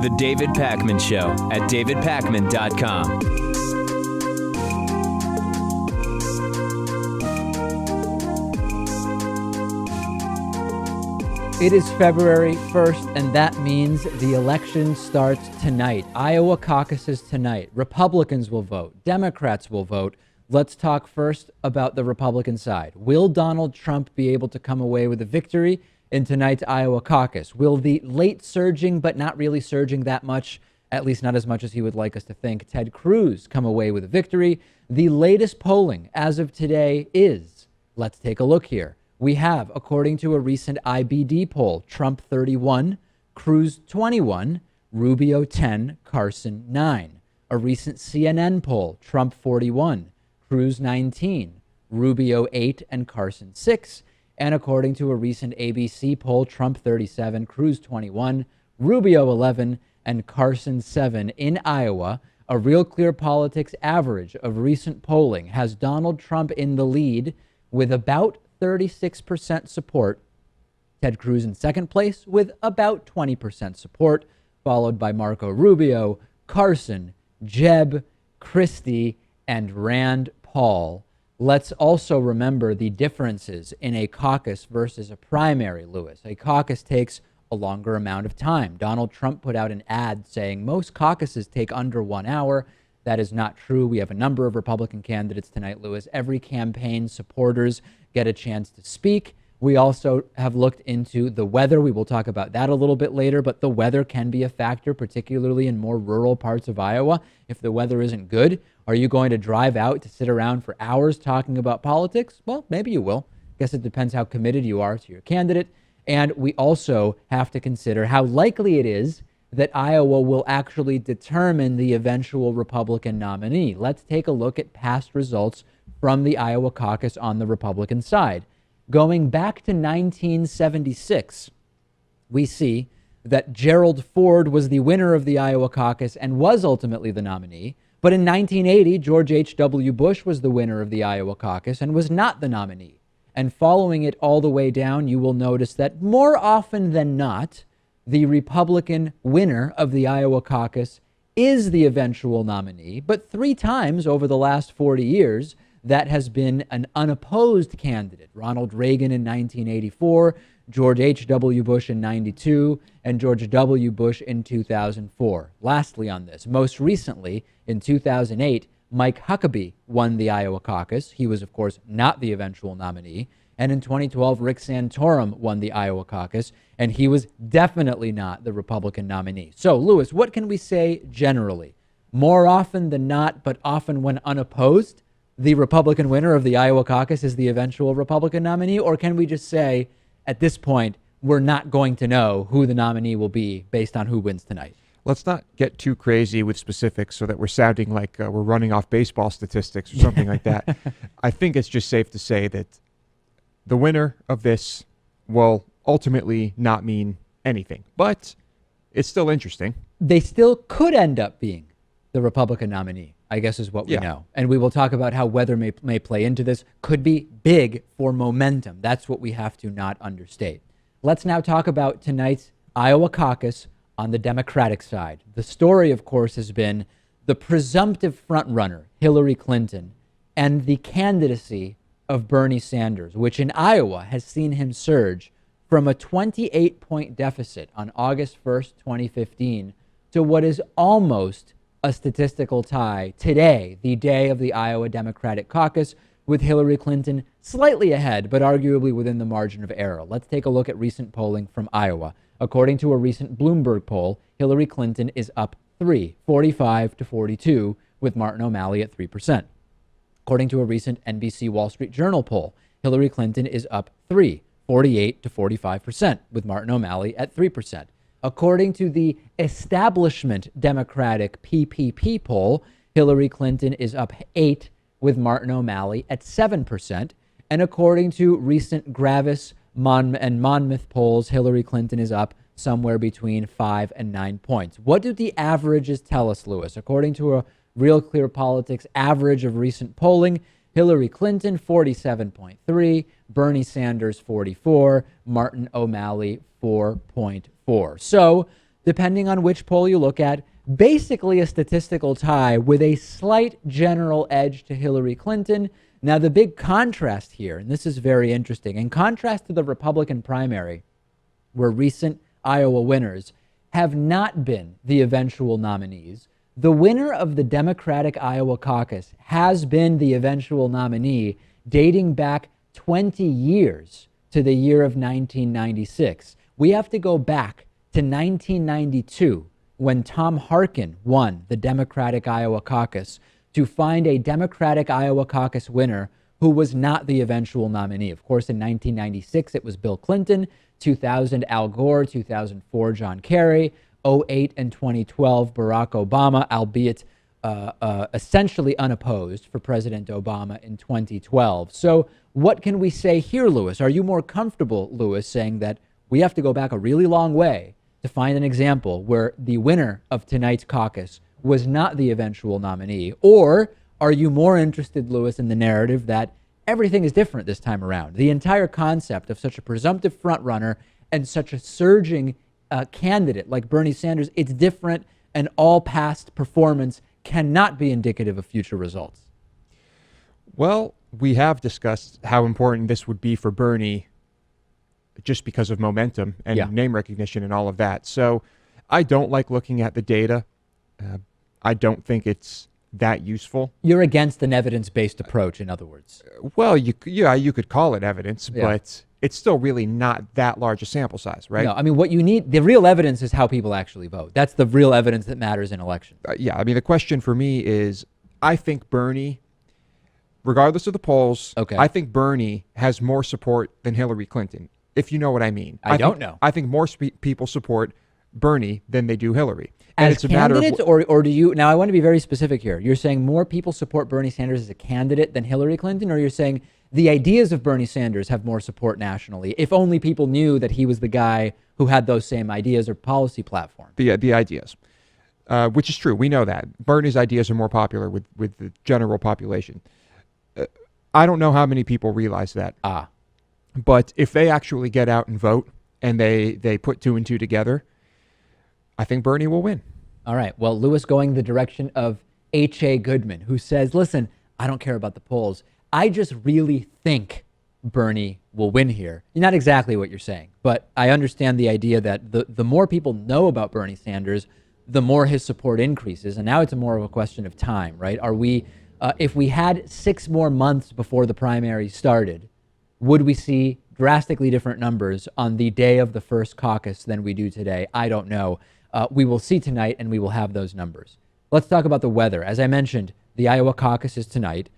The David Pakman Show at davidpakman.com. It is February 1st, and that means the election starts tonight. Iowa caucuses tonight. Republicans will vote. Democrats will vote. Let's talk first about the Republican side. Will Donald Trump be able to come away with a victory in tonight's Iowa caucus? Will the late surging, but not really surging that much, at least not as much as he would like us to think, Ted Cruz come away with a victory? The latest polling as of today is, let's take a look here. We have, according to a recent IBD poll, Trump 31, Cruz 21, Rubio 10, Carson 9. A recent CNN poll, Trump 41, Cruz 19, Rubio 8, and Carson 6. And according to a recent ABC poll, Trump 37, Cruz 21, Rubio 11, and Carson 7 in Iowa. A Real Clear Politics average of recent polling has Donald Trump in the lead with about 36% support. Ted Cruz in second place with about 20% support, followed by Marco Rubio, Carson, Jeb, Christie, and Rand Paul. Let's also remember the differences in a caucus versus a primary, Lewis. A caucus takes a longer amount of time. Donald Trump put out an ad saying most caucuses take under 1 hour. That is not true. We have a number of Republican candidates tonight, Lewis. Every campaign supporters get a chance to speak. We also have looked into the weather. We will talk about that a little bit later, but the weather can be a factor, particularly in more rural parts of Iowa. If the weather isn't good, are you going to drive out to sit around for hours talking about politics? Well, maybe you will. Guess it depends how committed you are to your candidate. And we also have to consider how likely it is that Iowa will actually determine the eventual Republican nominee. Let's take a look at past results from the Iowa caucus on the Republican side. Going back to 1976, we see that Gerald Ford was the winner of the Iowa caucus and was ultimately the nominee. But in 1980, George H.W. Bush was the winner of the Iowa caucus and was not the nominee. And following it all the way down, you will notice that more often than not, the Republican winner of the Iowa caucus is the eventual nominee. But 3 times over the last 40 years, that has been an unopposed candidate. Ronald Reagan in 1984, George H.W. Bush in 92, and George W. Bush in 2004. Lastly on this, most recently in 2008, Mike Huckabee won the Iowa caucus. He was, of course, not the eventual nominee. And in 2012, Rick Santorum won the Iowa caucus, and he was definitely not the Republican nominee. So, Lewis, what can we say generally? More often than not, but often when unopposed, the Republican winner of the Iowa caucus is the eventual Republican nominee? Or can we just say, at this point, we're not going to know who the nominee will be based on who wins tonight? Let's not get too crazy with specifics so that we're sounding like we're running off baseball statistics or something like that. I think it's just safe to say that the winner of this will ultimately not mean anything, but it's still interesting. They still could end up being the Republican nominee, I guess is what we know. And we will talk about how weather may play into this. Could be big for momentum. That's what we have to not understate. Let's now talk about tonight's Iowa caucus on the Democratic side. The story, of course, has been the presumptive frontrunner, Hillary Clinton, and the candidacy of Bernie Sanders, which in Iowa has seen him surge from a 28-point deficit on August 1st, 2015, to what is almost a statistical tie today, the day of the Iowa Democratic caucus, with Hillary Clinton slightly ahead, but arguably within the margin of error. Let's take a look at recent polling from Iowa. According to a recent Bloomberg poll, Hillary Clinton is up 45 to 42, with Martin O'Malley at 3%. According to a recent NBC Wall Street Journal poll, Hillary Clinton is up 48 to 45%, with Martin O'Malley at 3%. According to the Establishment Democratic PPP poll, Hillary Clinton is up 8, with Martin O'Malley at 7%. And according to recent Gravis and Monmouth polls, Hillary Clinton is up somewhere between 5 and 9 points. What do the averages tell us, Lewis? According to a Real Clear Politics average of recent polling, Hillary Clinton, 47.3, Bernie Sanders, 44, Martin O'Malley, 4.4. So, depending on which poll you look at, basically a statistical tie with a slight general edge to Hillary Clinton. Now, the big contrast here, and this is very interesting, in contrast to the Republican primary, where recent Iowa winners have not been the eventual nominees, the winner of the Democratic Iowa caucus has been the eventual nominee dating back 20 years to the year of 1996. We have to go back to 1992 when Tom Harkin won the Democratic Iowa caucus to find a Democratic Iowa caucus winner who was not the eventual nominee. Of course, in 1996, it was Bill Clinton, 2000, Al Gore, 2004, John Kerry, 2008 and 2012, Barack Obama, albeit essentially unopposed for President Obama in 2012. So what can we say here, Lewis? Are you more comfortable, Lewis, saying that we have to go back a really long way to find an example where the winner of tonight's caucus was not the eventual nominee? Or are you more interested, Lewis, in the narrative that everything is different this time around? The entire concept of such a presumptive frontrunner and such a surging candidate like Bernie Sanders, it's different, and all past performance cannot be indicative of future results. Well, we have discussed how important this would be for Bernie just because of momentum and name recognition and all of that. So I don't like looking at the data. I don't think it's that useful. You're against an evidence-based approach, in other words. Well, you could call it evidence, but it's still really not that large a sample size, right? No, I mean, what you need, the real evidence is how people actually vote. That's the real evidence that matters in elections. I mean, the question for me is, I think Bernie, regardless of the polls, I think Bernie has more support than Hillary Clinton, if you know what I mean. I don't know. I think more people support Bernie than they do Hillary. And As it's a matter candidates, of, or do you, now I want to be very specific here. You're saying more people support Bernie Sanders as a candidate than Hillary Clinton, or you're saying the ideas of Bernie Sanders have more support nationally, if only people knew that he was the guy who had those same ideas or policy platform? the ideas, which is true. We know that. Bernie's ideas are more popular with the general population. I don't know how many people realize that. But if they actually get out and vote and they put two and two together, I think Bernie will win. All right. Well, Lewis going the direction of H.A. Goodman, who says, listen, I don't care about the polls. I just really think Bernie will win here. Not exactly what you're saying, but I understand the idea that the more people know about Bernie Sanders, the more his support increases. And now it's more of a question of time, right? Are we, if we had 6 more months before the primary started, would we see drastically different numbers on the day of the first caucus than we do today? I don't know. We will see tonight, and we will have those numbers. Let's talk about the weather. As I mentioned, the Iowa caucus is tonight.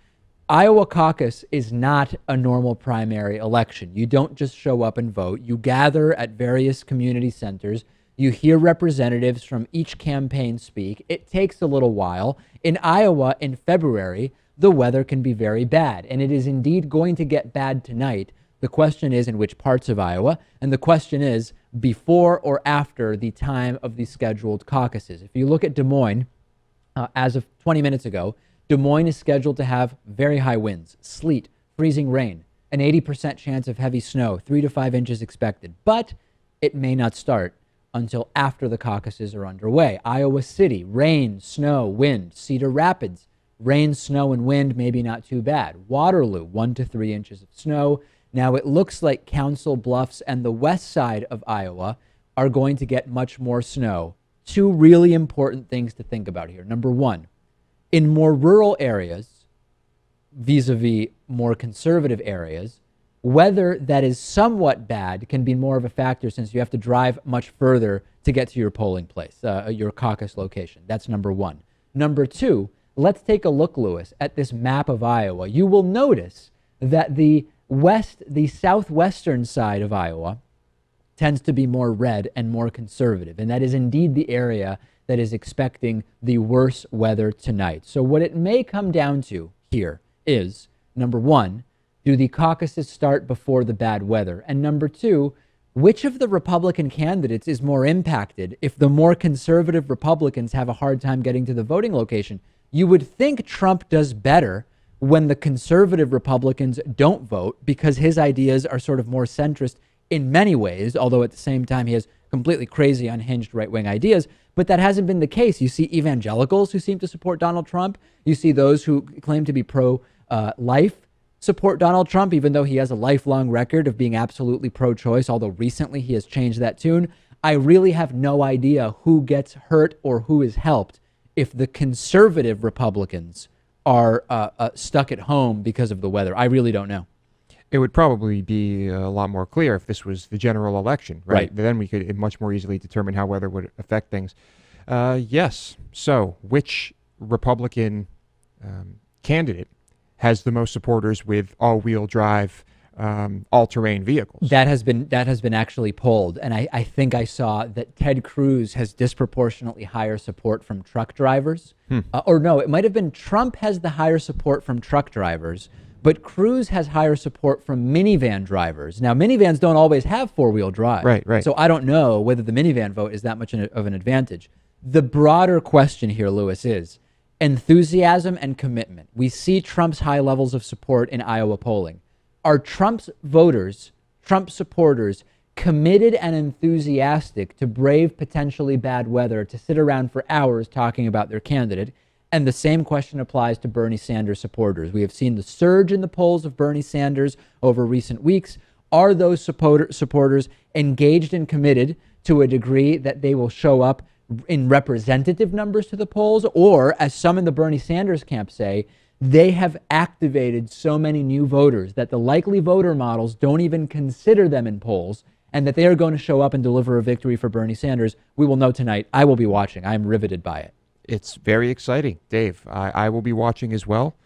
Iowa caucus is not a normal primary election. You don't just show up and vote. You gather at various community centers. You hear representatives from each campaign speak. It takes a little while. In Iowa, in February, the weather can be very bad, and it is indeed going to get bad tonight. The question is in which parts of Iowa, and the question is before or after the time of the scheduled caucuses. If you look at Des Moines, as of 20 minutes ago, Des Moines is scheduled to have very high winds, sleet, freezing rain, an 80% chance of heavy snow, 3 to 5 inches expected, but it may not start until after the caucuses are underway. Iowa City, rain, snow, wind. Cedar Rapids, rain, snow, and wind, maybe not too bad. Waterloo, 1 to 3 inches of snow. Now, it looks like Council Bluffs and the west side of Iowa are going to get much more snow. 2 really important things to think about here. Number one, in more rural areas, vis-a-vis more conservative areas, weather that is somewhat bad can be more of a factor since you have to drive much further to get to your polling place, your caucus location. That's number one. Number two, let's take a look, Lewis, at this map of Iowa. You will notice that the southwestern side of Iowa tends to be more red and more conservative, and that is indeed the area that is expecting the worst weather tonight. So what it may come down to here is, number one, do the caucuses start before the bad weather? And number two, which of the Republican candidates is more impacted if the more conservative Republicans have a hard time getting to the voting location? You would think Trump does better when the conservative Republicans don't vote because his ideas are sort of more centrist in many ways, although at the same time he has completely crazy, unhinged right-wing ideas. But that hasn't been the case. You see evangelicals who seem to support Donald Trump. You see those who claim to be pro-life support Donald Trump, even though he has a lifelong record of being absolutely pro-choice, although recently he has changed that tune. I really have no idea who gets hurt or who is helped if the conservative Republicans are stuck at home because of the weather. I really don't know. It would probably be a lot more clear if this was the general election, right? Right. Then we could much more easily determine how weather would affect things. Yes. So, which Republican candidate has the most supporters with all-wheel drive, all-terrain vehicles? That has been actually polled, and I think I saw that Ted Cruz has disproportionately higher support from truck drivers. Or no, it might have been Trump has the higher support from truck drivers, but Cruz has higher support from minivan drivers. Now, minivans don't always have four-wheel drive. Right. So I don't know whether the minivan vote is that much of an advantage. The broader question here, Lewis, is enthusiasm and commitment. We see Trump's high levels of support in Iowa polling. Are Trump's voters, Trump supporters, committed and enthusiastic to brave potentially bad weather, to sit around for hours talking about their candidate? And the same question applies to Bernie Sanders supporters. We have seen the surge in the polls of Bernie Sanders over recent weeks. Are those supporters engaged and committed to a degree that they will show up in representative numbers to the polls? Or, as some in the Bernie Sanders camp say, they have activated so many new voters that the likely voter models don't even consider them in polls, and that they are going to show up and deliver a victory for Bernie Sanders? We will know tonight. I will be watching. I am riveted by it. It's very exciting, Dave. I will be watching as well,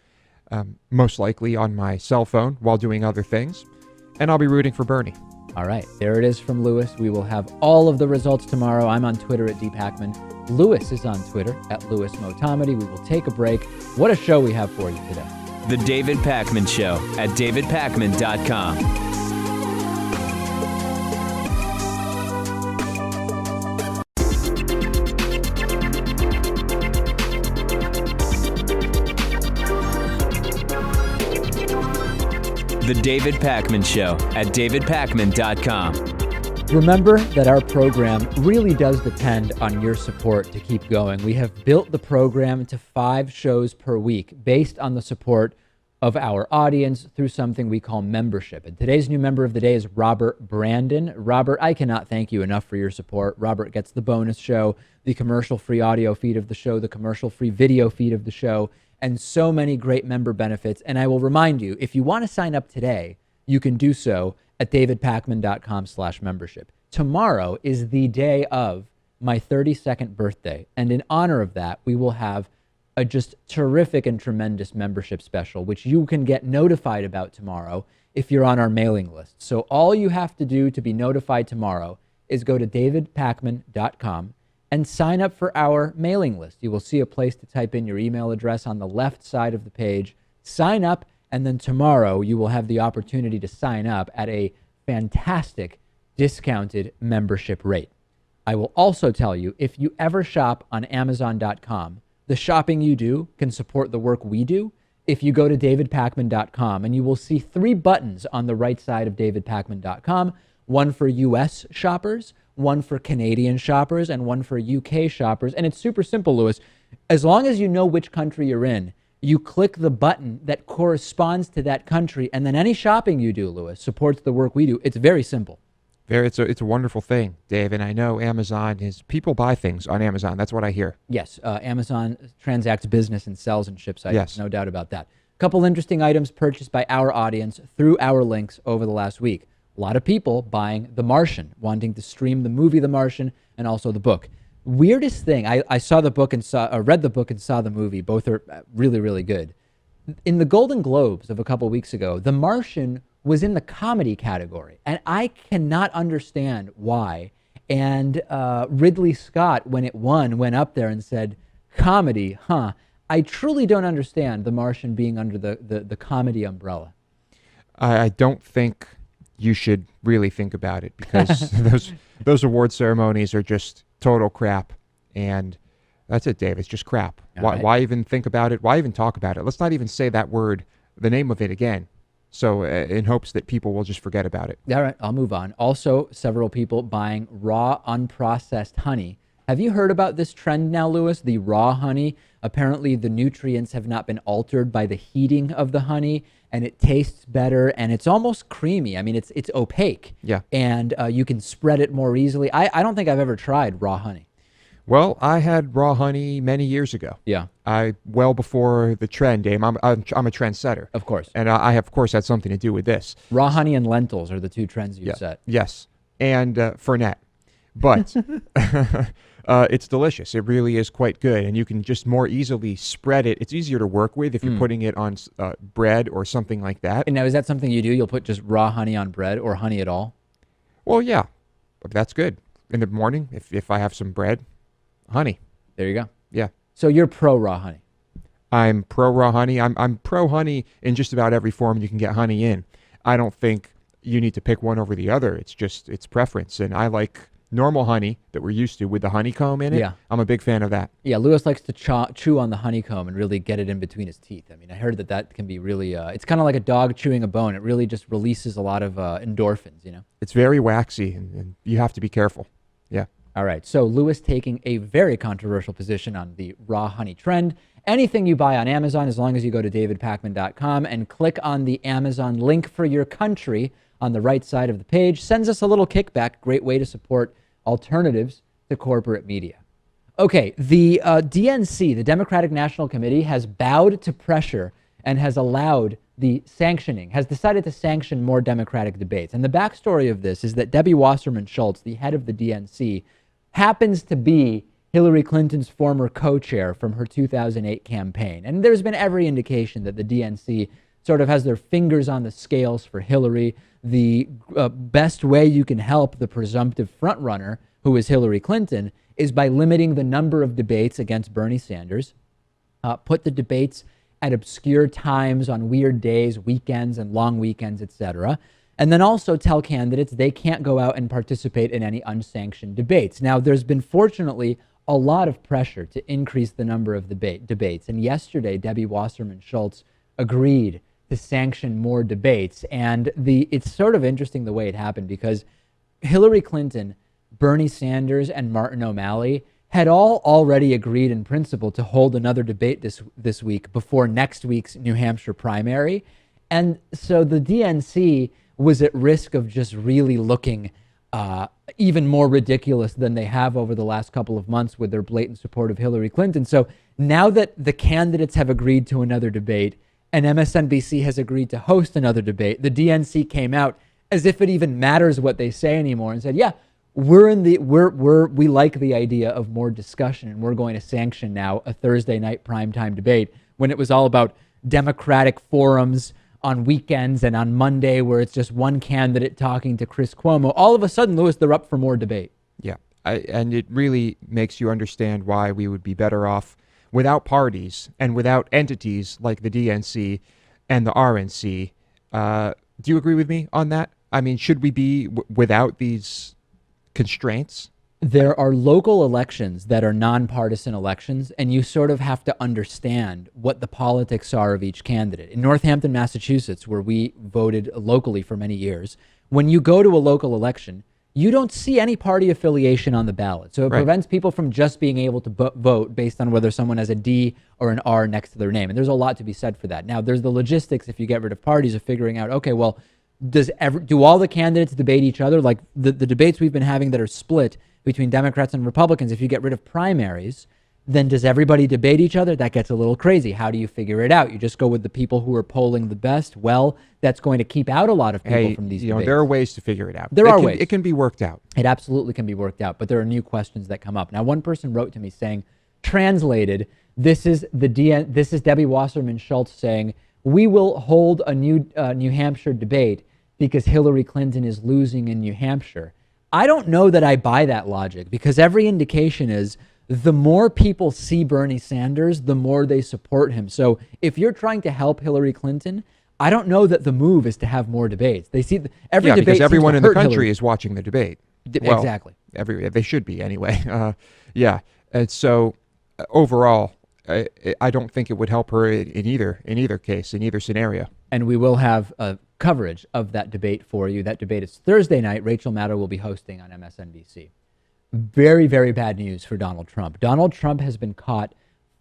most likely on my cell phone while doing other things, and I'll be rooting for Bernie. All right, there it is from Lewis. We will have all of the results tomorrow. I'm on Twitter at dpackman. Lewis is on Twitter at Lewis Motomedy. We will take a break. What a show we have for you today. The David Pakman Show at davidpakman.com. The David Pakman Show at davidpakman.com. Remember that our program really does depend on your support to keep going. We have built the program to 5 shows per week based on the support of our audience through something we call membership. And today's new member of the day is Robert Brandon. Robert, I cannot thank you enough for your support. Robert gets the bonus show, the commercial-free audio feed of the show, the commercial-free video feed of the show, and so many great member benefits. And I will remind you, if you want to sign up today, you can do so at davidpakman.com/membership. Tomorrow is the day of my 32nd birthday. And in honor of that, we will have a just terrific and tremendous membership special, which you can get notified about tomorrow if you're on our mailing list. So all you have to do to be notified tomorrow is go to davidpakman.com and sign up for our mailing list. You will see a place to type in your email address on the left side of the page. Sign up, and then tomorrow you will have the opportunity to sign up at a fantastic discounted membership rate. I will also tell you, if you ever shop on Amazon.com, the shopping you do can support the work we do. If you go to davidpakman.com, and you will see 3 buttons on the right side of davidpakman.com, one for US shoppers, one for Canadian shoppers, and one for UK shoppers. And it's super simple, Lewis. As long as you know which country you're in, you click the button that corresponds to that country, and then any shopping you do, Lewis, supports the work we do. It's very simple. It's a wonderful thing, Dave, and I know Amazon people buy things on Amazon. That's what I hear. Yes, Amazon transacts business and sells and ships items. Yes. No doubt about that. A couple interesting items purchased by our audience through our links over the last week. A lot of people buying The Martian, wanting to stream the movie The Martian and also the book. Weirdest thing, I saw the book and read the book and saw the movie. Both are really, really good. In the Golden Globes of a couple weeks ago, The Martian was in the comedy category, and I cannot understand why. And Ridley Scott, when it won, went up there and said, "Comedy, huh?" I truly don't understand The Martian being under the comedy umbrella. I don't think you should really think about it, because those award ceremonies are just total crap, and That's it, Dave. It's just crap. All Why, right. why even think about it? Why even talk about it? Let's not even say that word, the name of it again. So in hopes that people will just forget about it. All right, I'll move on. Also, several people buying raw, unprocessed honey. Have you heard about this trend now, Lewis? The raw honey. Apparently, the nutrients have not been altered by the heating of the honey, and it tastes better, and it's almost creamy. I mean, it's opaque. Yeah. And you can spread it more easily. I don't think I've ever tried raw honey. Well, I had raw honey many years ago. Yeah, Well before the trend, Dave. I'm a trendsetter. of course. And I, of course, had something to do with this. Raw honey and lentils are the two trends you've Yeah. set. Yes. And Fernet. But it's delicious. It really is quite good. And you can just more easily spread it. It's easier to work with if you're putting it on bread or something like that. And now, is that something you do? You'll put just raw honey on bread or honey at all? Well, yeah. That's good. In the morning, if I have some bread, honey. There you go. Yeah. So you're pro raw honey. I'm pro raw honey. I'm pro honey in just about every form you can get honey in. I don't think you need to pick one over the other. It's preference. And I like normal honey that we're used to with the honeycomb in it. Yeah. I'm a big fan of that. Yeah, Lewis likes to chew on the honeycomb and really get it in between his teeth. I mean, I heard that can be really, it's kind of like a dog chewing a bone. It really just releases a lot of endorphins, you know? It's very waxy, and you have to be careful. Yeah. All right, so Lewis taking a very controversial position on the raw honey trend. Anything you buy on Amazon, as long as you go to davidpakman.com and click on the Amazon link for your country on the right side of the page, sends us a little kickback. Great way to support alternatives to corporate media. Okay, the DNC, the Democratic National Committee, has bowed to pressure and has allowed has decided to sanction more Democratic debates. And the backstory of this is that Debbie Wasserman Schultz, the head of the DNC, happens to be Hillary Clinton's former co-chair from her 2008 campaign. And there's been every indication that the DNC sort of has their fingers on the scales for Hillary. The best way you can help the presumptive frontrunner, who is Hillary Clinton, is by limiting the number of debates against Bernie Sanders. Put the debates at obscure times on weird days, weekends and long weekends, etc. And then also tell candidates they can't go out and participate in any unsanctioned debates. Now, there's been fortunately a lot of pressure to increase the number of debates. And yesterday, Debbie Wasserman Schultz agreed to sanction more debates. And it's sort of interesting the way it happened, because Hillary Clinton, Bernie Sanders, and Martin O'Malley had all already agreed in principle to hold another debate this week before next week's New Hampshire primary. And so the DNC was at risk of just really looking even more ridiculous than they have over the last couple of months with their blatant support of Hillary Clinton. So now that the candidates have agreed to another debate and MSNBC has agreed to host another debate, the DNC came out as if it even matters what they say anymore and said, yeah, we like the idea of more discussion, and we're going to sanction now a Thursday night primetime debate, when it was all about Democratic forums on weekends and on Monday where it's just one candidate talking to Chris Cuomo. All of a sudden, Lewis, they're up for more debate. Yeah. And it really makes you understand why we would be better off without parties and without entities like the DNC and the RNC. Do you agree with me on that? I mean, should we be without these constraints? There are local elections that are nonpartisan elections, and you sort of have to understand what the politics are of each candidate. In Northampton, Massachusetts, where we voted locally for many years, when you go to a local election, you don't see any party affiliation on the ballot. So it prevents people from just being able to vote based on whether someone has a D or an R next to their name. And there's a lot to be said for that. Now, there's the logistics, if you get rid of parties, of figuring out, okay, well, do all the candidates debate each other? Like the debates we've been having that are split between Democrats and Republicans, if you get rid of primaries, then does everybody debate each other? That gets a little crazy. How do you figure it out? You just go with the people who are polling the best? Well, that's going to keep out a lot of people from these debates. There are ways to figure it out. There are ways. It can be worked out. It absolutely can be worked out, but there are new questions that come up. Now, one person wrote to me saying, translated, this is Debbie Wasserman Schultz saying, we will hold a new New Hampshire debate because Hillary Clinton is losing in New Hampshire. I don't know that I buy that logic, because every indication is the more people see Bernie Sanders, the more they support him. So if you're trying to help Hillary Clinton, I don't know that the move is to have more debates. They see every debate because everyone in the country Hillary. is watching the debate. Exactly. They should be anyway. And so overall, I don't think it would help her in either case, in either scenario. And we will have coverage of that debate for you. That debate is Thursday night. Rachel Maddow will be hosting on MSNBC. Very, very bad news for Donald Trump. Donald Trump has been caught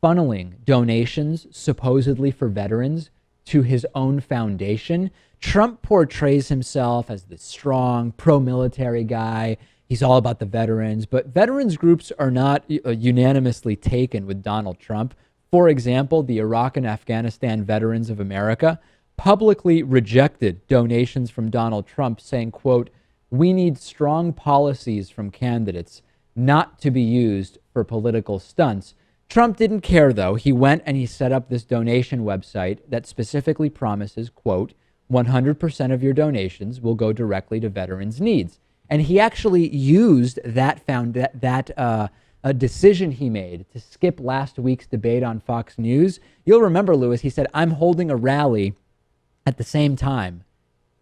funneling donations supposedly for veterans to his own foundation. Trump portrays himself as the strong, pro-military guy. He's all about the veterans, but veterans groups are not unanimously taken with Donald Trump. For example, the Iraq and Afghanistan Veterans of America publicly rejected donations from Donald Trump, saying, quote, "We need strong policies from candidates not to be used for political stunts." Trump didn't care, though. He went and he set up this donation website that specifically promises, quote, 100% of your donations will go directly to veterans' needs. And he actually used that decision he made to skip last week's debate on Fox News. You'll remember, Lewis, he said, "I'm holding a rally at the same time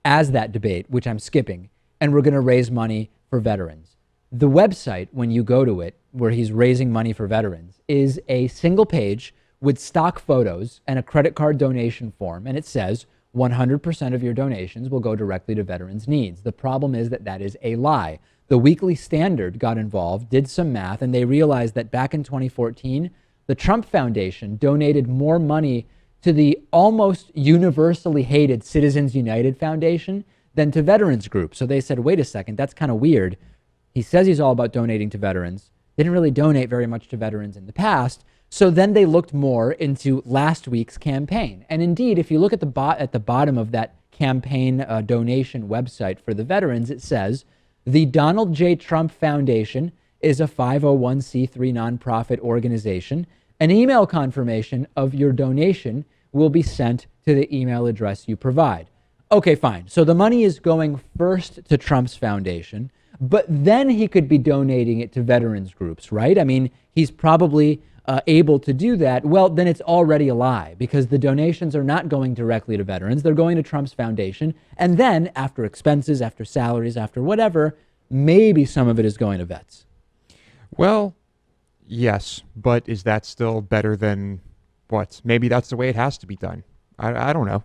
as that debate, which I'm skipping, and we're going to raise money for veterans." The website, when you go to it, where he's raising money for veterans, is a single page with stock photos and a credit card donation form, and it says 100% of your donations will go directly to veterans' needs. The problem is that that is a lie. The Weekly Standard got involved, did some math, and they realized that back in 2014, the Trump Foundation donated more money to the almost universally hated Citizens United Foundation than to veterans groups. So they said, wait a second, that's kind of weird. He says he's all about donating to veterans. They didn't really donate very much to veterans in the past. So then they looked more into last week's campaign. And indeed, if you look at the bottom of that campaign donation website for the veterans, it says, the Donald J. Trump Foundation is a 501c3 nonprofit organization. An email confirmation of your donation will be sent to the email address you provide. Okay, fine. So the money is going first to Trump's foundation, but then he could be donating it to veterans groups, right? I mean, he's probably able to do that. Well, then it's already a lie, because the donations are not going directly to veterans. They're going to Trump's foundation. And then after expenses, after salaries, after whatever, maybe some of it is going to vets. Well, yes, but is that still better than what? Maybe that's the way it has to be done. I don't know.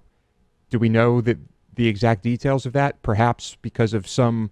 Do we know the exact details of that? Perhaps because of some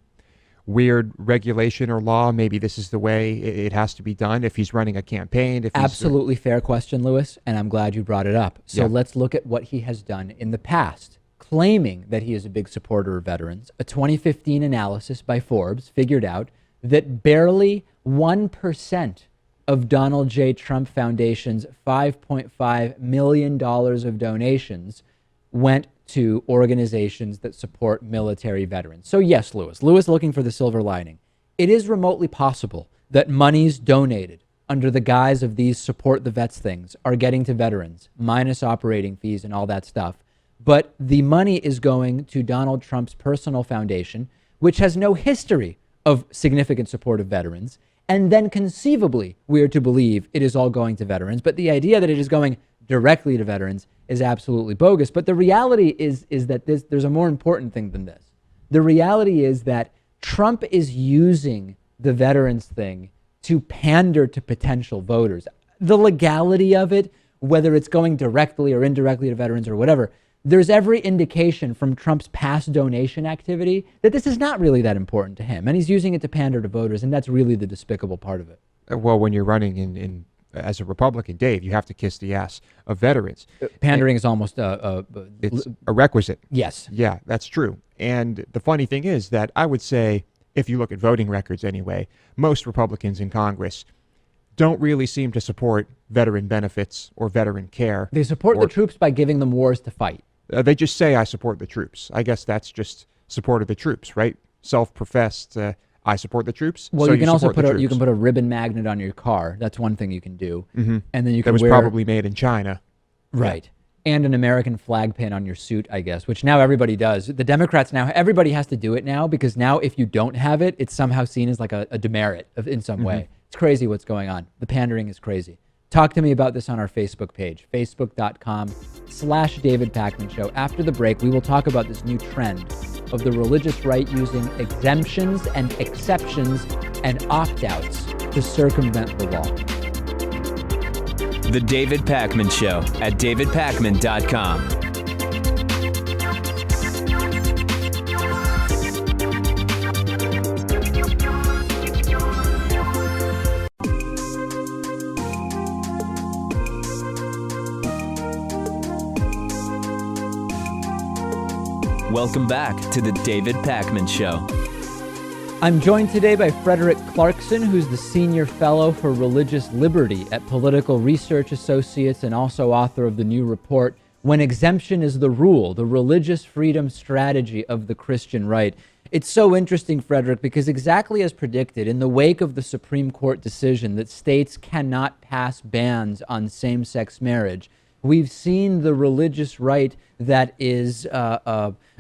weird regulation or law, maybe this is the way it has to be done if he's running a campaign. Absolutely fair question, Lewis, and I'm glad you brought it up. So Yeah. Let's look at what he has done in the past, claiming that he is a big supporter of veterans. A 2015 analysis by Forbes figured out that barely 1% of Donald J. Trump Foundation's $5.5 million of donations went to organizations that support military veterans. So yes, Lewis looking for the silver lining. It is remotely possible that monies donated under the guise of these support the vets things are getting to veterans, minus operating fees and all that stuff. But the money is going to Donald Trump's personal foundation, which has no history of significant support of veterans. And then conceivably, we are to believe it is all going to veterans. But the idea that it is going directly to veterans is absolutely bogus. But the reality is that there's a more important thing than this. The reality is that Trump is using the veterans thing to pander to potential voters. The legality of it, whether it's going directly or indirectly to veterans or whatever, there's every indication from Trump's past donation activity that this is not really that important to him. And he's using it to pander to voters, and that's really the despicable part of it. Well, when you're running in as a Republican, Dave, you have to kiss the ass of veterans. Pandering is almost it's a requisite. Yes. Yeah, that's true. And the funny thing is that I would say, if you look at voting records anyway, most Republicans in Congress don't really seem to support veteran benefits or veteran care. They support the troops by giving them wars to fight. They just say, I support the troops. I guess that's just support of the troops, right? Self-professed, I support the troops. Well, so you can also support the you troops. can put a ribbon magnet on your car. That's one thing you can do. Mm-hmm. And then you That can was wear, probably made in China. right. And an American flag pin on your suit, I guess, which now everybody does. The Democrats now, everybody has to do it now, because now if you don't have it, it's somehow seen as like a demerit in some way. It's crazy what's going on. The pandering is crazy. Talk to me about this on our Facebook page, facebook.com/David Pakman Show. After the break, we will talk about this new trend of the religious right using exemptions and exceptions and opt-outs to circumvent the law. The David Pakman Show at davidpakman.com. Welcome back to The David Pakman Show. I'm joined today by Frederick Clarkson, who's the Senior Fellow for Religious Liberty at Political Research Associates and also author of the new report, When Exemption is the Rule, the Religious Freedom Strategy of the Christian Right. It's so interesting, Frederick, because exactly as predicted, in the wake of the Supreme Court decision that states cannot pass bans on same-sex marriage, we've seen the religious right that is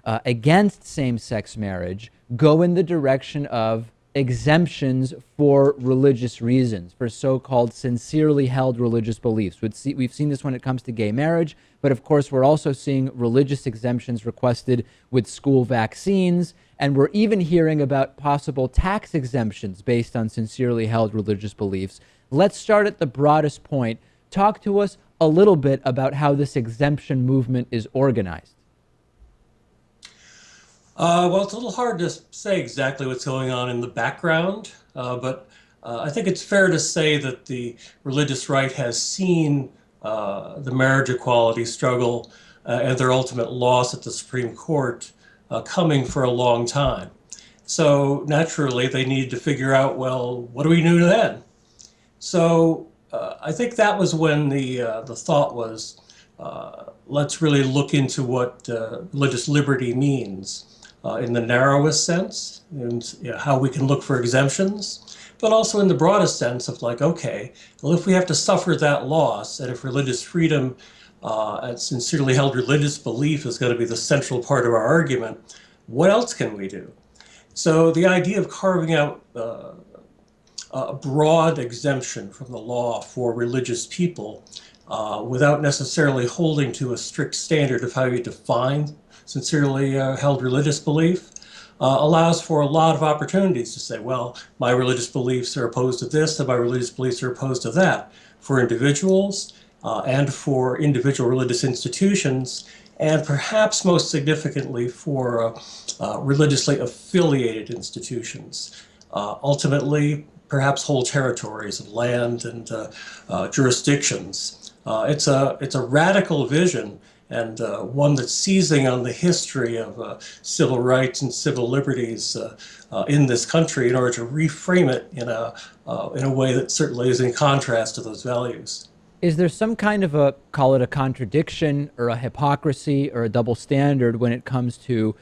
against same-sex marriage go in the direction of exemptions for religious reasons, for so-called sincerely held religious beliefs. We've seen this when it comes to gay marriage, but of course we're also seeing religious exemptions requested with school vaccines, and we're even hearing about possible tax exemptions based on sincerely held religious beliefs. Let's start at the broadest point. Talk to us a little bit about how this exemption movement is organized. Well, it's a little hard to say exactly what's going on in the background, but I think it's fair to say that the religious right has seen the marriage equality struggle and their ultimate loss at the Supreme Court coming for a long time. So naturally, they need to figure out, well, what do we do then? So I think that was when the thought was, let's really look into what religious liberty means. In the narrowest sense, and how we can look for exemptions, but also in the broadest sense of like, okay, well, if we have to suffer that loss, and if religious freedom and sincerely held religious belief is going to be the central part of our argument, what else can we do? So the idea of carving out a broad exemption from the law for religious people without necessarily holding to a strict standard of how you define sincerely held religious belief allows for a lot of opportunities to say, well, my religious beliefs are opposed to this and my religious beliefs are opposed to that, for individuals and for individual religious institutions, and perhaps most significantly for religiously affiliated institutions. Ultimately, perhaps whole territories of land and jurisdictions. It's a radical vision, and one that's seizing on the history of civil rights and civil liberties in this country in order to reframe it in a way that certainly is in contrast to those values. Is there some kind of a, call it a contradiction or a hypocrisy or a double standard when it comes to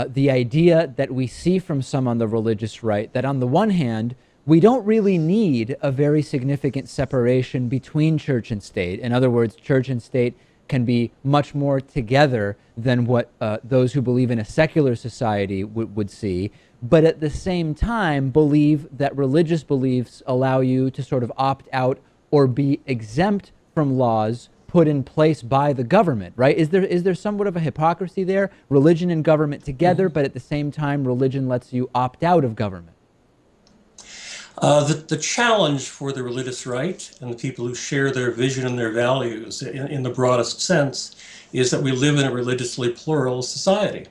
the idea that we see from some on the religious right, that on the one hand, we don't really need a very significant separation between church and state? In other words, church and state can be much more together than what those who believe in a secular society would see, but at the same time believe that religious beliefs allow you to sort of opt out or be exempt from laws put in place by the government, right? Is there somewhat of a hypocrisy there? Religion and government together, but at the same time, religion lets you opt out of government. The challenge for the religious right and the people who share their vision and their values in the broadest sense is that we live in a religiously plural society.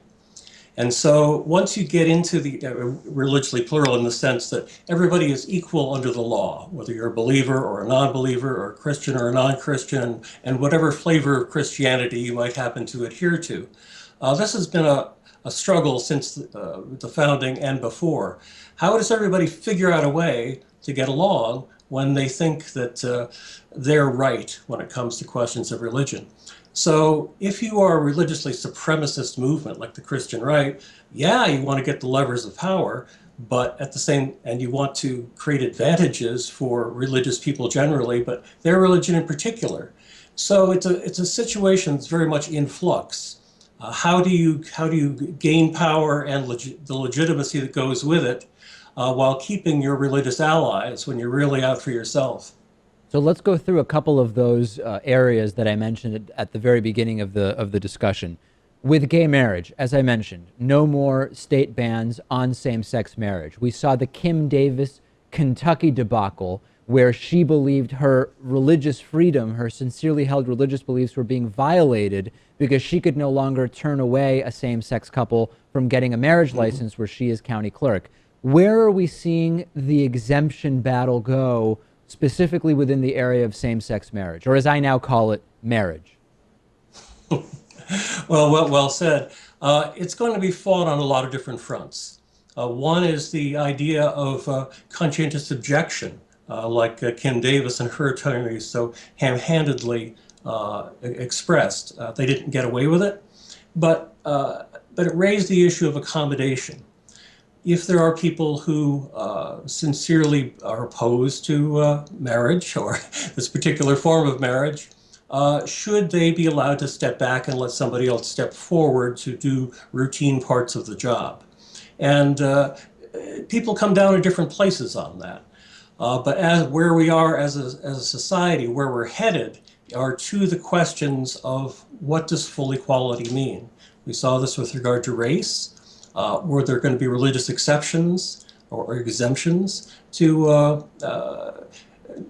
And so once you get into the religiously plural in the sense that everybody is equal under the law, whether you're a believer or a non-believer or a Christian or a non-Christian, and whatever flavor of Christianity you might happen to adhere to. This has been a struggle since the founding and before. How does everybody figure out a way to get along when they think that they're right when it comes to questions of religion? So if you are a religiously supremacist movement like the Christian right, yeah, you want to get the levers of power, but at the same, and you want to create advantages for religious people generally, but their religion in particular. So it's a situation that's very much in flux. How do you gain power and the legitimacy that goes with it while keeping your religious allies when you're really out for yourself? So let's go through a couple of those areas that I mentioned at the very beginning of the discussion. With gay marriage, as I mentioned, no more state bans on same-sex marriage. We saw the Kim Davis Kentucky debacle where she believed her religious freedom, her sincerely held religious beliefs were being violated because she could no longer turn away a same-sex couple from getting a marriage license where she is county clerk. Where are we seeing the exemption battle go, specifically within the area of same-sex marriage, or as I now call it, marriage? Well said. It's going to be fought on a lot of different fronts. One is the idea of conscientious objection, like Kim Davis and her attorneys so ham-handedly expressed. They didn't get away with it, but it raised the issue of accommodation. If there are people who sincerely are opposed to marriage or this particular form of marriage, should they be allowed to step back and let somebody else step forward to do routine parts of the job? And people come down to different places on that. But as where we are as a society, where we're headed, are to the questions of what does full equality mean? We saw this with regard to race. Were there going to be religious exceptions or exemptions to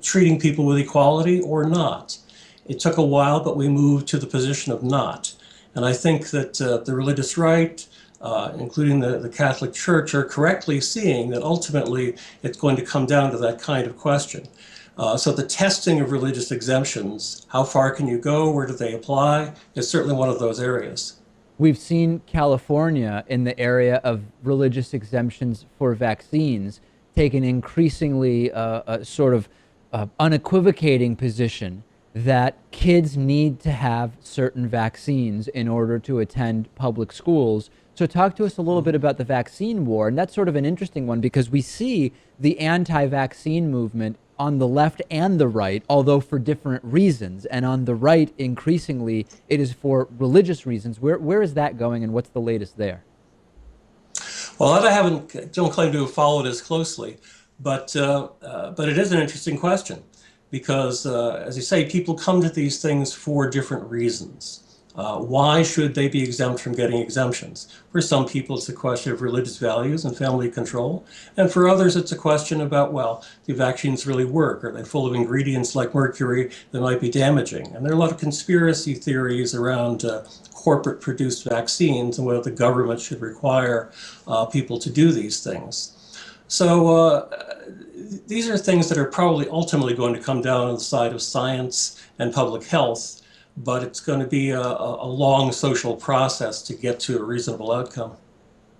treating people with equality or not? It took a while, but we moved to the position of not. And I think that the religious right, including the Catholic Church, are correctly seeing that ultimately it's going to come down to that kind of question. So the testing of religious exemptions, how far can you go, where do they apply, is certainly one of those areas. We've seen California in the area of religious exemptions for vaccines take an increasingly sort of unequivocating position that kids need to have certain vaccines in order to attend public schools. So talk to us a little bit about the vaccine war. And that's sort of an interesting one because we see the anti-vaccine movement on the left and the right, although for different reasons. And on the right, increasingly, it is for religious reasons. Where is that going and what's the latest there? Well, I don't claim to have followed as closely, but it is an interesting question because, as you say, people come to these things for different reasons. Why should they be exempt from getting exemptions? For some people, it's a question of religious values and family control. And for others, it's a question about, well, do vaccines really work? Are they full of ingredients like mercury that might be damaging? And there are a lot of conspiracy theories around corporate-produced vaccines and whether the government should require people to do these things. So these are things that are probably ultimately going to come down on the side of science and public health, but it's going to be a long social process to get to a reasonable outcome.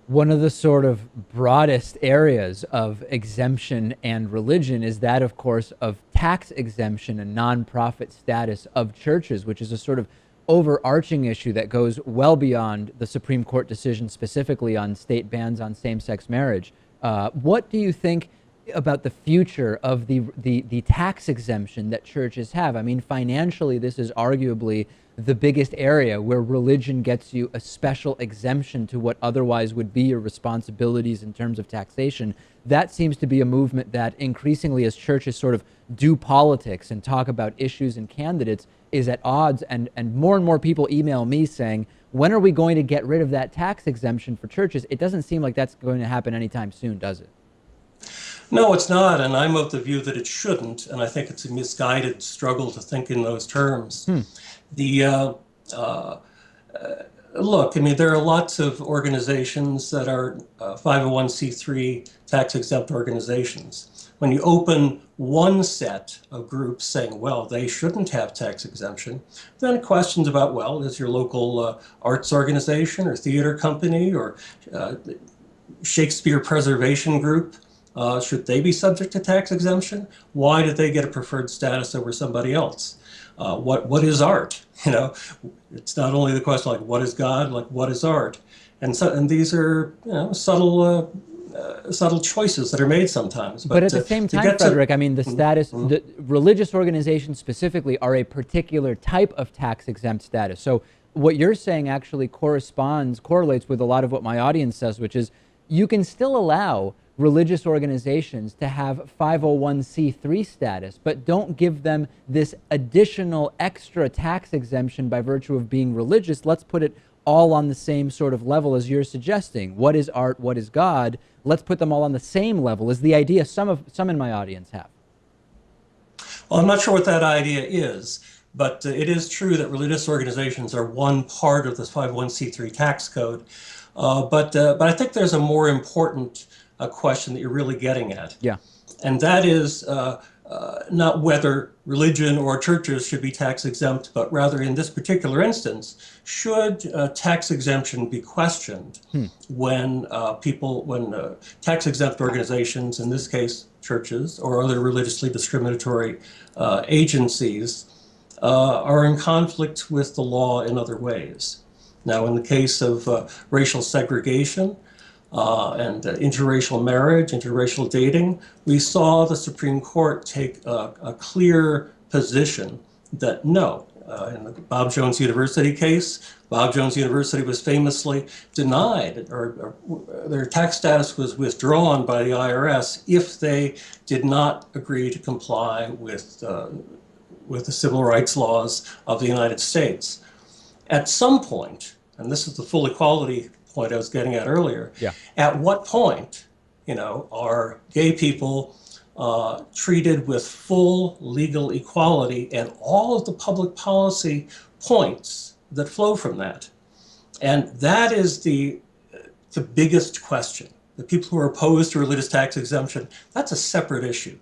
One of the sort of broadest areas of exemption and religion is that, of course, of tax exemption and nonprofit status of churches, which is a sort of overarching issue that goes well beyond the Supreme Court decision specifically on state bans on same-sex marriage. What do you think about the future of the tax exemption that churches have? I mean, financially, this is arguably the biggest area where religion gets you a special exemption to what otherwise would be your responsibilities in terms of taxation. That seems to be a movement that increasingly, as churches sort of do politics and talk about issues and candidates, is at odds. And more people email me saying, when are we going to get rid of that tax exemption for churches? It doesn't seem like that's going to happen anytime soon, does it? No, it's not, and I'm of the view that it shouldn't, and I think it's a misguided struggle to think in those terms. Look, I mean, there are lots of organizations that are 501c3 tax-exempt organizations. When you open one set of groups saying, well, they shouldn't have tax exemption, then questions about, well, is your local arts organization or theater company or Shakespeare preservation group, should they be subject to tax exemption? Why did they get a preferred status over somebody else? What is art? You know, it's not only the question like what is God, like what is art, and these are subtle choices that are made sometimes. But at the same time, Frederick, I mean, the status, the religious organizations specifically are a particular type of tax exempt status. So what you're saying actually correlates with a lot of what my audience says, which is you can still allow religious organizations to have 501c3 status, but don't give them this additional extra tax exemption by virtue of being religious. Let's put it all on the same sort of level as you're suggesting. What is art? What is God? Let's put them all on the same level is the idea some in my audience have. Well, I'm not sure what that idea is, but it is true that religious organizations are one part of the 501c3 tax code. But I think there's a more important question that you're really getting at. Yeah. And that is not whether religion or churches should be tax exempt, but rather in this particular instance, should tax exemption be questioned when tax exempt organizations, in this case churches or other religiously discriminatory agencies, are in conflict with the law in other ways. Now, in the case of racial segregation, and interracial marriage, interracial dating, we saw the Supreme Court take a clear position that no. In the Bob Jones University case, Bob Jones University was famously denied, or their tax status was withdrawn by the IRS if they did not agree to comply with the civil rights laws of the United States. At some point, and this is the full equality point I was getting at earlier. Yeah. At what point, are gay people treated with full legal equality and all of the public policy points that flow from that? And that is the biggest question. The people who are opposed to religious tax exemption, that's a separate issue.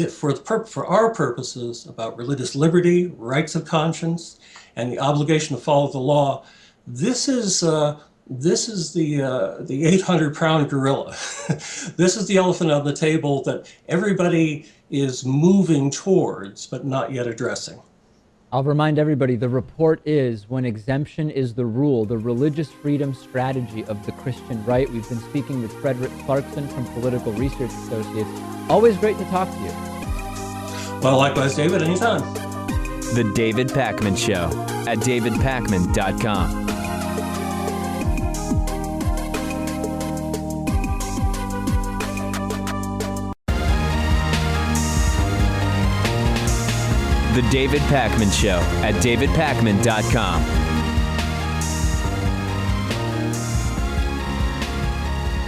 For our purposes about religious liberty, rights of conscience, and the obligation to follow the law, this is the 800-pound gorilla. This is the elephant on the table that everybody is moving towards, but not yet addressing. I'll remind everybody, the report is When Exemption is the Rule, the Religious Freedom Strategy of the Christian Right. We've been speaking with Frederick Clarkson from Political Research Associates. Always great to talk to you. Well, likewise, David, anytime. The David Pakman Show at davidpakman.com. The David Pakman Show at davidpakman.com.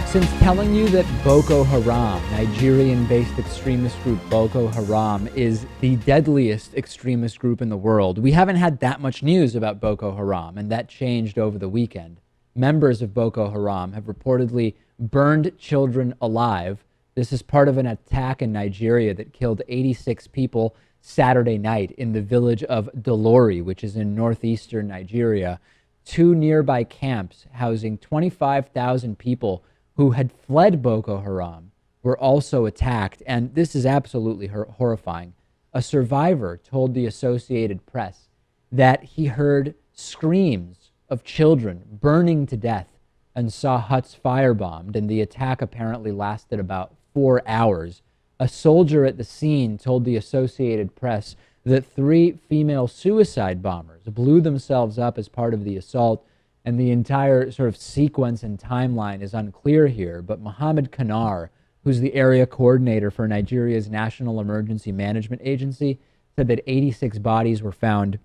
Since telling you that Boko Haram, Nigerian-based extremist group Boko Haram, is the deadliest extremist group in the world, we haven't had that much news about Boko Haram, and that changed over the weekend. Members of Boko Haram have reportedly burned children alive. This is part of an attack in Nigeria that killed 86 people Saturday night in the village of Dolori, which is in northeastern Nigeria. Two nearby camps housing 25,000 people who had fled Boko Haram were also attacked, and this is absolutely horrifying. A survivor told the Associated Press that he heard screams of children burning to death and saw huts firebombed, and the attack apparently lasted about 4 hours. A soldier at the scene told the Associated Press that 3 female suicide bombers blew themselves up as part of the assault, and the entire sort of sequence and timeline is unclear here. But Mohammed Kanar, who's the area coordinator for Nigeria's National Emergency Management Agency, said that 86 bodies were found,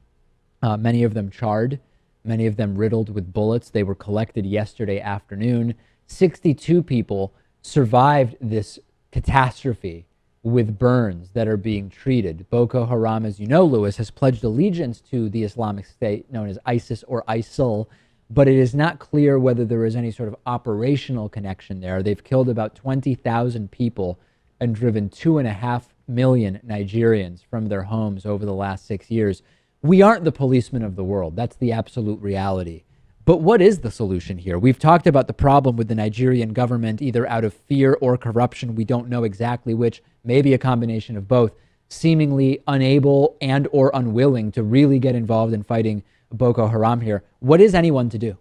many of them charred, many of them riddled with bullets. They were collected yesterday afternoon. 62 people survived this catastrophe with burns that are being treated. Boko Haram, as you know, Lewis, has pledged allegiance to the Islamic State known as ISIS or ISIL, but it is not clear whether there is any sort of operational connection there. They've killed about 20,000 people and driven 2.5 million Nigerians from their homes over the last 6 years. We aren't the policemen of the world. That's the absolute reality. But what is the solution here? We've talked about the problem with the Nigerian government, either out of fear or corruption. We don't know exactly which, maybe a combination of both, seemingly unable and or unwilling to really get involved in fighting Boko Haram here. What is anyone to do?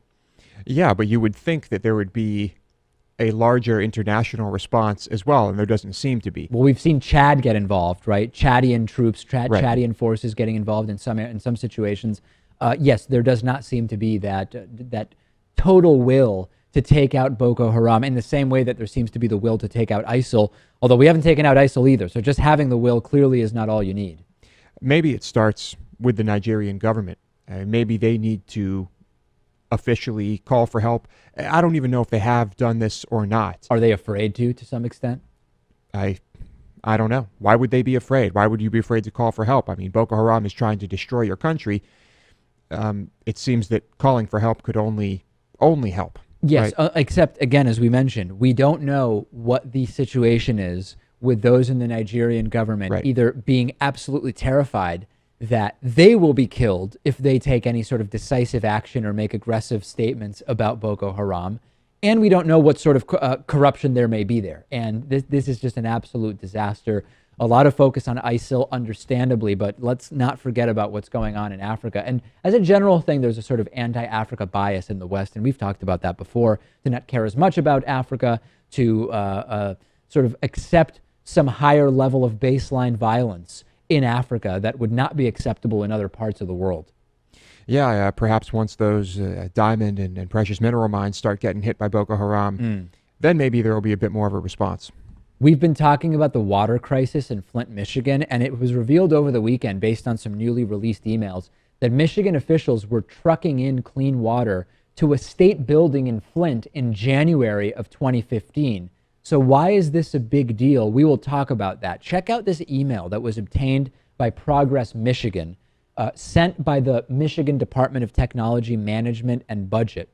Yeah, but you would think that there would be a larger international response as well, and there doesn't seem to be. Well, we've seen Chad get involved, right? Chadian troops, Right. Chadian forces getting involved in some situations. Yes, there does not seem to be that total will to take out Boko Haram in the same way that there seems to be the will to take out ISIL, although we haven't taken out ISIL either. So just having the will clearly is not all you need. Maybe it starts with the Nigerian government. Maybe they need to officially call for help. I don't even know if they have done this or not. Are they afraid to some extent? I I don't know. Why would they be afraid? Why would you be afraid to call for help? I mean, Boko Haram is trying to destroy your country. It seems that calling for help could only help. Yes, right? except, again, as we mentioned, we don't know what the situation is with those in the Nigerian government, Right. either being absolutely terrified that they will be killed if they take any sort of decisive action or make aggressive statements about Boko Haram, and we don't know what sort of corruption there may be there. And this is just an absolute disaster. A lot of focus on ISIL, understandably, but let's not forget about what's going on in Africa. And as a general thing, there's a sort of anti-Africa bias in the West, and we've talked about that before, to not care as much about Africa, to sort of accept some higher level of baseline violence in Africa that would not be acceptable in other parts of the world. Yeah, perhaps once those diamond and precious mineral mines start getting hit by Boko Haram, then maybe there will be a bit more of a response. We've been talking about the water crisis in Flint, Michigan, and it was revealed over the weekend, based on some newly released emails, that Michigan officials were trucking in clean water to a state building in Flint in January of 2015. So why is this a big deal? We will talk about that. Check out this email that was obtained by Progress Michigan, sent by the Michigan Department of Technology Management and Budget.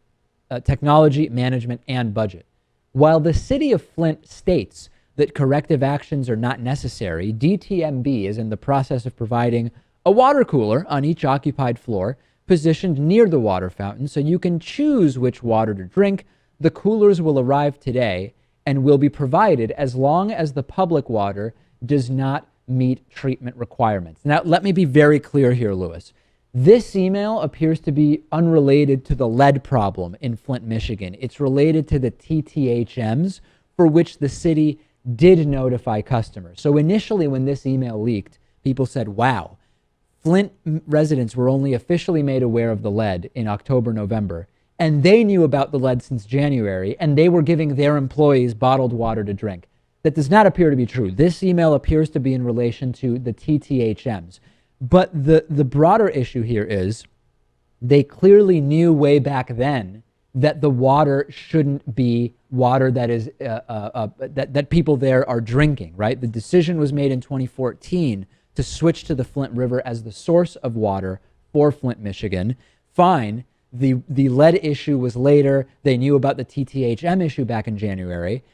While the city of Flint states that corrective actions are not necessary, DTMB is in the process of providing a water cooler on each occupied floor, positioned near the water fountain, so you can choose which water to drink. The coolers will arrive today and will be provided as long as the public water does not meet treatment requirements. Now, let me be very clear here, Lewis. This email appears to be unrelated to the lead problem in Flint, Michigan. It's related to the TTHMs, for which the city did notify customers. So initially, when this email leaked, people said, wow, Flint residents were only officially made aware of the lead in October, November, and they knew about the lead since January, and they were giving their employees bottled water to drink. That does not appear to be true. This email appears to be in relation to the TTHMs. But the broader issue here is they clearly knew way back then that the water shouldn't be water that is that people there are drinking, right? The decision was made in 2014 to switch to the Flint River as the source of water for Flint, Michigan. Fine. The lead issue was later. They knew about the TTHM issue back in January.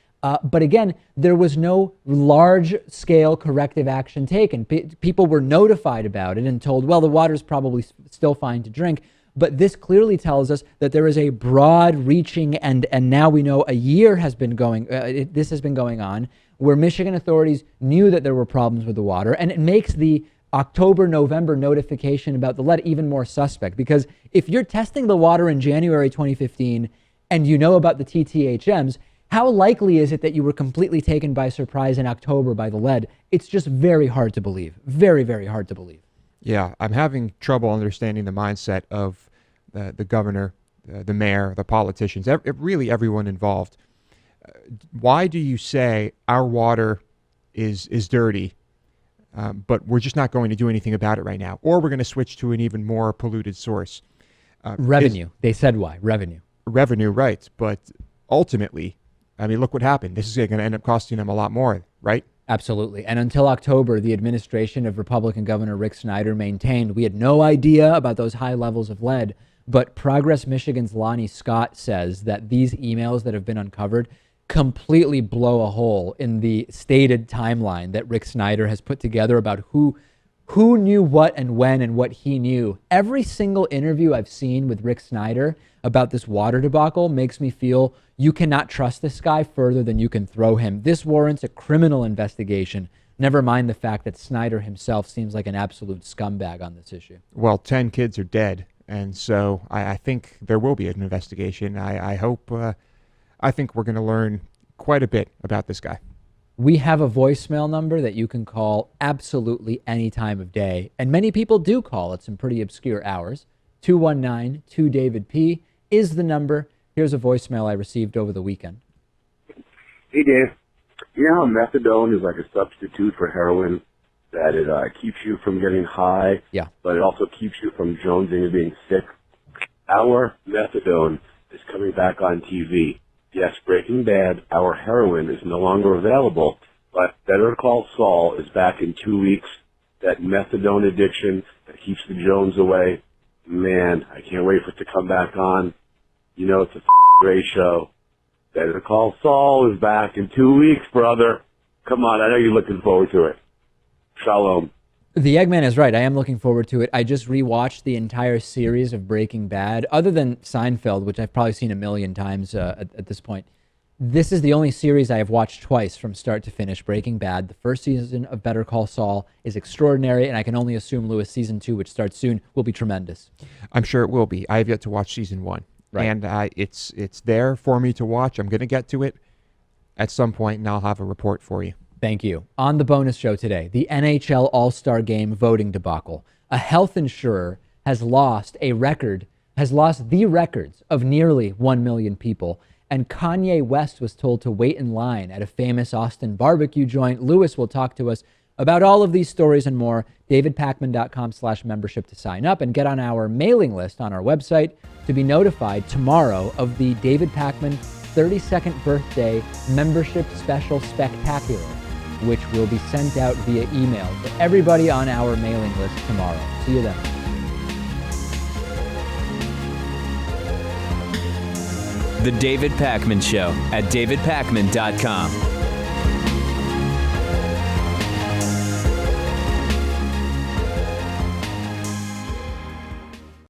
But again, there was no large-scale corrective action taken. People were notified about it and told, well, the water's probably still fine to drink. But this clearly tells us that there is a broad-reaching, and now we know a year has been going, this has been going on, where Michigan authorities knew that there were problems with the water, and it makes the October, November notification about the lead even more suspect. Because if you're testing the water in January 2015 and you know about the TTHMs, how likely is it that you were completely taken by surprise in October by the lead? It's just very hard to believe. Very, very hard to believe. Yeah, I'm having trouble understanding the mindset of the governor, the mayor, the politicians, really everyone involved. Why do you say our water is dirty, but we're just not going to do anything about it right now, or we're going to switch to an even more polluted source? Revenue. They said why. Revenue. Revenue, right. But ultimately, I mean, look what happened. This is going to end up costing them a lot more, right? Absolutely. And until October, the administration of Republican Governor Rick Snyder maintained we had no idea about those high levels of lead. But Progress Michigan's Lonnie Scott says that these emails that have been uncovered completely blow a hole in the stated timeline that Rick Snyder has put together about who knew what and when and what he knew. Every single interview I've seen with Rick Snyder about this water debacle makes me feel you cannot trust this guy further than you can throw him. This warrants a criminal investigation. Never mind the fact that Snyder himself seems like an absolute scumbag on this issue. Well, 10 kids are dead, and so I think there will be an investigation. I hope, I think we're going to learn quite a bit about this guy. We have a voicemail number that you can call absolutely any time of day, and many people do call at some pretty obscure hours. 219-2-DAVID-P is the number. Here's a voicemail I received over the weekend. Hey, Dave. You know how methadone is like a substitute for heroin, that it keeps you from getting high, Yeah. but it also keeps you from jonesing and being sick? Our methadone is coming back on TV. Yes, Breaking Bad, our heroin is no longer available, But Better Call Saul is back in 2 weeks. That methadone addiction that keeps the Jones away. Man, I can't wait for it to come back on. You know, it's a great show. Better Call Saul is back in 2 weeks, brother. Come on, I know you're looking forward to it. Shalom. The Eggman is right. I am looking forward to it. I just rewatched the entire series of Breaking Bad, other than Seinfeld, which I've probably seen a million times at this point. This is the only series I have watched twice from start to finish, Breaking Bad. The first season of Better Call Saul is extraordinary, and I can only assume, Lewis, season 2, which starts soon, will be tremendous. I'm sure it will be. I have yet to watch season 1. Right. And it's there for me to watch. I'm going to get to it at some point, and I'll have a report for you. Thank you. On the bonus show today, the NHL All-Star Game voting debacle. A health insurer has lost the records of nearly 1 million people, and Kanye West was told to wait in line at a famous Austin barbecue joint. Lewis will talk to us about all of these stories and more. davidpakman.com/membership to sign up and get on our mailing list on our website to be notified tomorrow of the David Pakman 32nd birthday membership special spectacular, which will be sent out via email to everybody on our mailing list tomorrow. See you then. The David Pakman Show at davidpakman.com.